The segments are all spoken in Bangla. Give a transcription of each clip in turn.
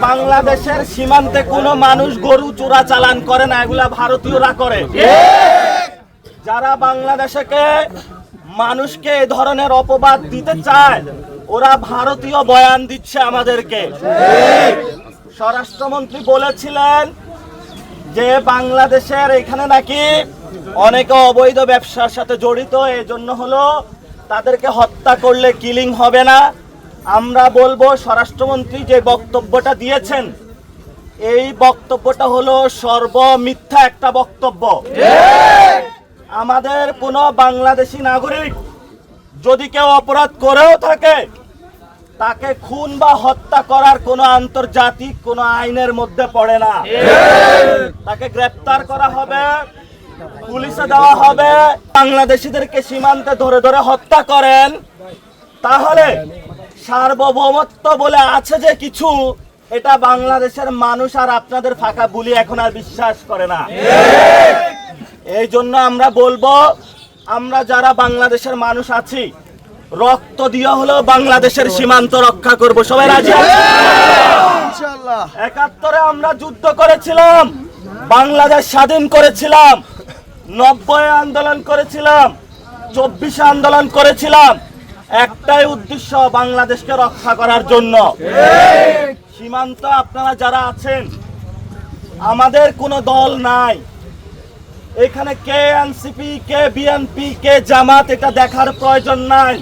বাংলাদেশের সীমান্তে কোনো মানুষ গরু চোরা চালান করে না, এগুলা ভারতীয়রা করে। যারা বাংলাদেশকে মানুষকে এই ধরনের অপবাদ দিতে চায়, ওরা ভারতীয় বয়ান দিচ্ছে আমাদেরকে। স্বরাষ্ট্রমন্ত্রী বলেছিলেন যে বাংলাদেশের এখানে নাকি অনেকে অবৈধ ব্যবসার সাথে জড়িত, এই জন্য হলো তাদেরকে হত্যা করলে কিলিং হবে না। আমরা বলবো স্বরাষ্ট্রমন্ত্রী যে বক্তব্যটা দিয়েছেন, এই বক্তব্যটা হলো সর্বমিথ্যা একটা বক্তব্য। আমাদের কোনো বাংলাদেশি নাগরিক যদি কেউ অপরাধ করেও থাকে, তাকে খুন বা হত্যা করার কোনো আন্তর্জাতিক কোনো আইনের মধ্যে পড়ে না। তাকে গ্রেফতার করা হবে, পুলিশে দেওয়া হবে। বাংলাদেশিদেরকে সীমান্তে ধরে ধরে হত্যা করেন, তাহলে সার্বভৌমত্ব বলে আছে যে কিছু, এটা বাংলাদেশের মানুষ আর আপনাদের ফাঁকা বুলি এখন আর বিশ্বাস করে না। এই জন্য আমরা বলবো, আমরা যারা বাংলাদেশের মানুষ আছি, রক্ত দিয়ে হলেও বাংলাদেশের সীমান্ত রক্ষা করব। সবাই রাজি আছেন? ইনশাআল্লাহ। ৭১ আমরা যুদ্ধ করেছিলাম, বাংলাদেশ স্বাধীন করেছিলাম, ৯০ আন্দোলন করেছিলাম, ২৪ আন্দোলন করেছিলাম, একটাই উদ্দেশ্য, বাংলাদেশকে রক্ষা করার জন্য। সীমান্ত আপনারা যারা আছেন, আমাদের কোনো দল নাই এখানে, কে এনসিপি, কে বিএনপি, কে জামাত, এটা দেখার প্রয়োজন নাই।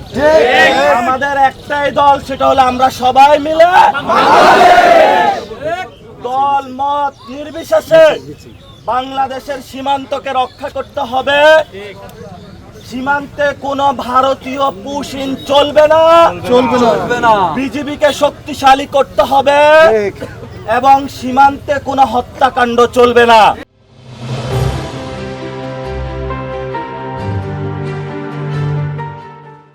আমাদের একটাই দল, সেটা হলো আমরা সবাই মিলে দল মত নির্বিশেষে বাংলাদেশের সীমান্তকে রক্ষা করতে হবে। সীমান্তে কোনো ভারতীয় পুশিন চলবে না, চলবে না। বিজিবিকে শক্তিশালী করতে হবে এবং সীমান্তে কোনো হত্যাকাণ্ড চলবে না।